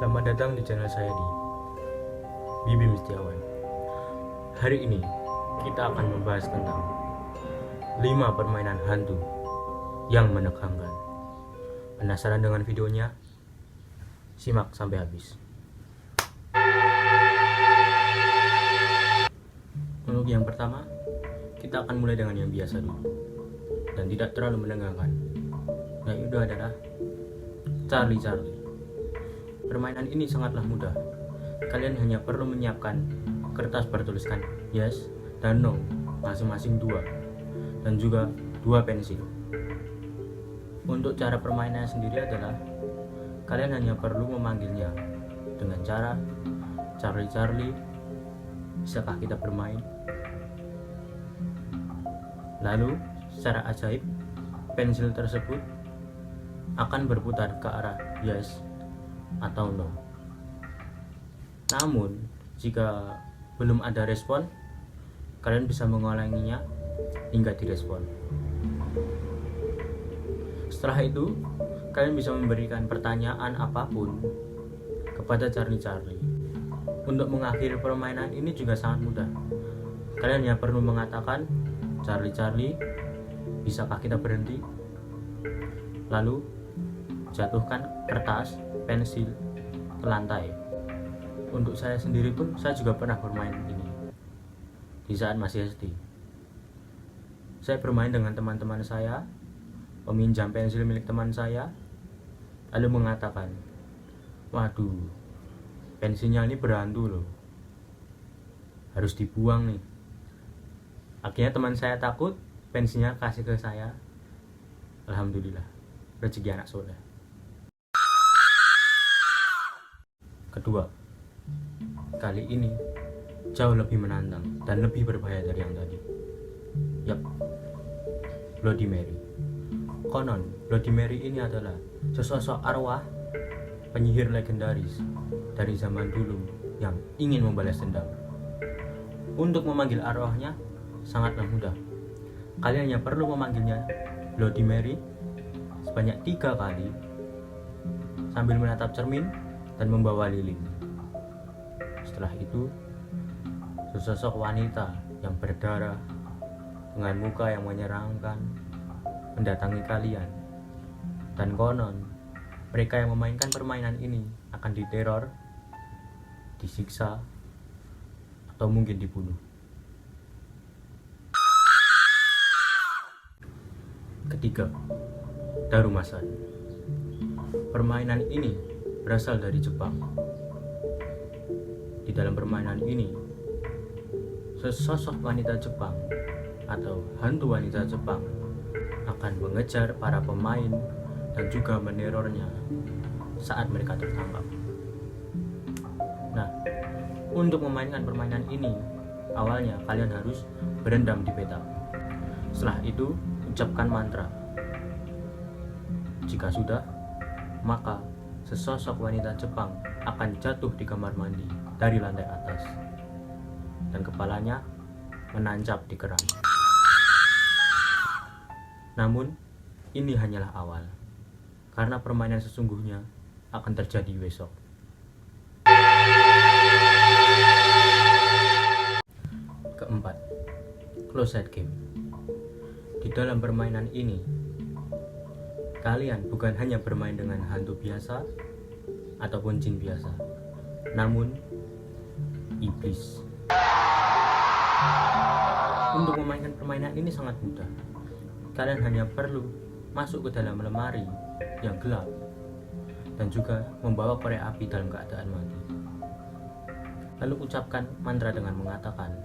Selamat datang di channel saya di Bibim Setiawan. Hari ini kita akan membahas tentang 5 permainan hantu yang menegangkan. Penasaran dengan videonya? Simak sampai habis. Untuk yang pertama, kita akan mulai dengan yang biasa dulu dan tidak terlalu menegangkan. Yaitu adalah Charlie. Permainan ini sangatlah mudah. Kalian hanya perlu menyiapkan kertas bertuliskan yes dan no masing-masing 2 dan juga 2 pensil. Untuk cara permainannya sendiri adalah kalian hanya perlu memanggilnya dengan cara Charlie, bisakah kita bermain? Lalu secara ajaib pensil tersebut akan berputar ke arah yes atau no. Namun jika belum ada respon, kalian bisa mengulanginya hingga direspon. Setelah itu kalian bisa memberikan pertanyaan apapun kepada Charlie. Untuk mengakhiri permainan ini juga sangat mudah. Kalian hanya perlu mengatakan Charlie, bisakah kita berhenti? Lalu jatuhkan kertas pensil ke lantai. Untuk saya sendiri pun, saya juga pernah bermain ini di saat masih SD. Saya bermain dengan teman-teman saya, meminjam pensil milik teman saya, lalu mengatakan, waduh, pensilnya ini berhantu loh, harus dibuang nih. Akhirnya teman saya takut, pensilnya kasih ke saya. Alhamdulillah, rezeki anak soleh. Kedua, kali ini jauh lebih menantang dan lebih berbahaya dari yang tadi. Yap, Bloody Mary. Konon, Bloody Mary ini adalah sesosok arwah penyihir legendaris dari zaman dulu yang ingin membalas dendam. Untuk memanggil arwahnya sangatlah mudah. Kalian hanya perlu memanggilnya Bloody Mary sebanyak 3 kali sambil menatap cermin dan membawa lilin. Setelah itu, sesosok wanita yang berdarah dengan muka yang menyeramkan mendatangi kalian. Dan konon, mereka yang memainkan permainan ini akan diteror, disiksa, atau mungkin dibunuh. Ketiga, Darumasan. Permainan ini berasal dari Jepang. Di dalam permainan ini, sesosok wanita Jepang atau hantu wanita Jepang akan mengejar para pemain dan juga menerornya saat mereka tertangkap. Nah, untuk memainkan permainan ini, awalnya kalian harus berendam di petak. Setelah itu, ucapkan mantra. Jika sudah, maka sesosok wanita Jepang akan jatuh di kamar mandi dari lantai atas dan kepalanya menancap di keran. Namun, ini hanyalah awal, karena permainan sesungguhnya akan terjadi besok. Keempat, Closet Game. Di dalam permainan ini, kalian bukan hanya bermain dengan hantu biasa ataupun jin biasa, namun iblis. Untuk memainkan permainan ini sangat mudah. Kalian hanya perlu masuk ke dalam lemari yang gelap dan juga membawa korek api dalam keadaan mati. Lalu ucapkan mantra dengan mengatakan,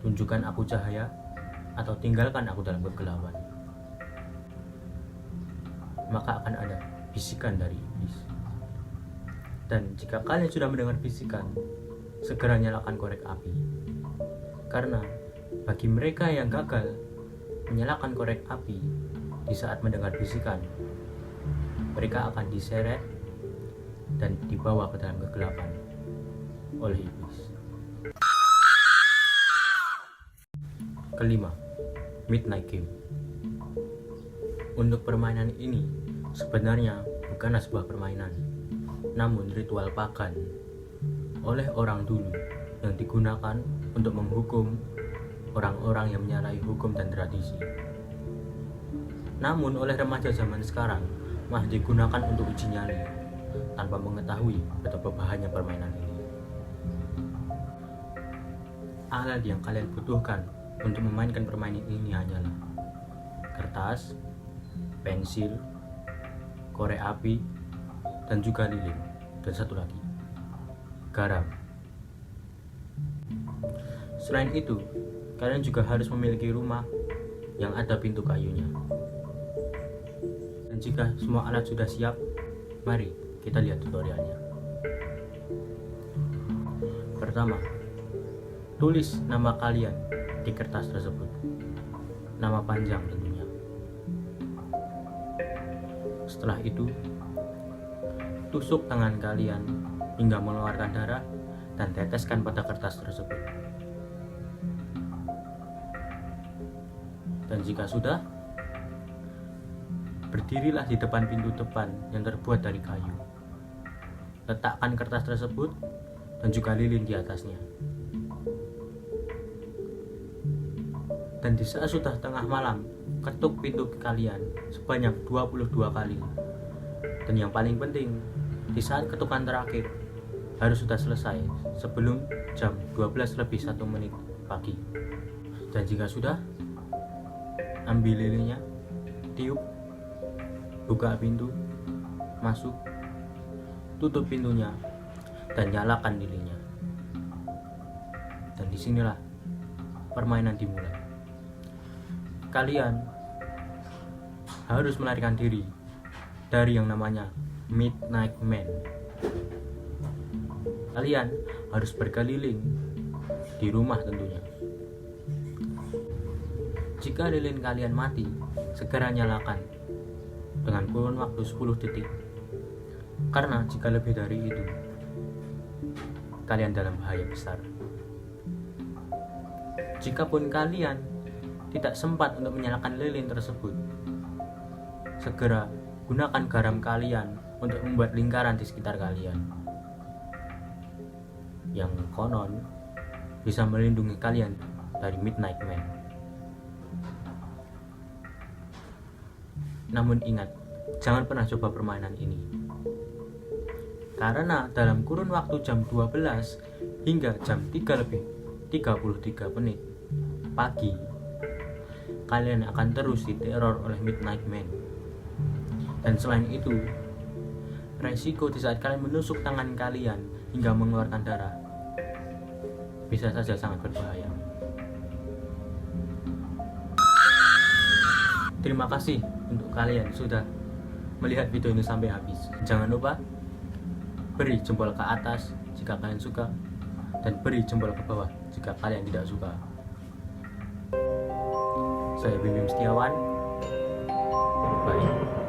tunjukkan aku cahaya atau tinggalkan aku dalam kegelapan. Maka akan ada bisikan dari iblis. Dan jika kalian sudah mendengar bisikan, segera nyalakan korek api. Karena bagi mereka yang gagal menyalakan korek api di saat mendengar bisikan, mereka akan diseret dan dibawa ke dalam kegelapan oleh iblis. Kelima, Midnight Game. Untuk permainan ini sebenarnya bukanlah sebuah permainan, namun ritual pagan oleh orang dulu yang digunakan untuk menghukum orang-orang yang menyalahi hukum dan tradisi. Namun oleh remaja zaman sekarang malah digunakan untuk uji nyali tanpa mengetahui betapa bahayanya permainan ini. Alat yang kalian butuhkan untuk memainkan permainan ini hanyalah kertas, pensil, korek api, dan juga lilin, dan satu lagi, garam. Selain itu, kalian juga harus memiliki rumah yang ada pintu kayunya. Dan jika semua alat sudah siap, mari kita lihat tutorialnya. Pertama, tulis nama kalian di kertas tersebut, nama panjang tentunya. Setelah itu, tusuk tangan kalian hingga mengeluarkan darah dan teteskan pada kertas tersebut. Dan jika sudah, berdirilah di depan pintu depan yang terbuat dari kayu. Letakkan kertas tersebut dan juga lilin di atasnya. Dan di saat sudah tengah malam, ketuk pintu kalian sebanyak 22 kali. Dan yang paling penting, di saat ketukan terakhir harus sudah selesai sebelum jam 12:01 pagi. Dan jika sudah, ambil lilinnya, tiup, buka pintu, masuk, tutup pintunya, dan nyalakan lilinnya. Dan disinilah permainan dimulai. Kalian harus melarikan diri dari yang namanya Midnight Man. Kalian harus berkeliling di rumah tentunya. Jika lilin kalian mati, segera nyalakan dengan kurun waktu 10 detik. Karena jika lebih dari itu, kalian dalam bahaya besar. Jikapun kalian tidak sempat untuk menyalakan lilin tersebut, segera gunakan garam kalian untuk membuat lingkaran di sekitar kalian, yang konon bisa melindungi kalian dari Midnight Man. Namun ingat, jangan pernah coba permainan ini, karena dalam kurun waktu jam 12 hingga jam 3:33 pagi, kalian akan terus diteror oleh Midnight Man. Dan selain itu, resiko di saat kalian menusuk tangan kalian hingga mengeluarkan darah bisa saja sangat berbahaya. Terima kasih untuk kalian sudah melihat video ini sampai habis. Jangan lupa beri jempol ke atas jika kalian suka, dan beri jempol ke bawah jika kalian tidak suka. Saya Bim Setiawan. Bye.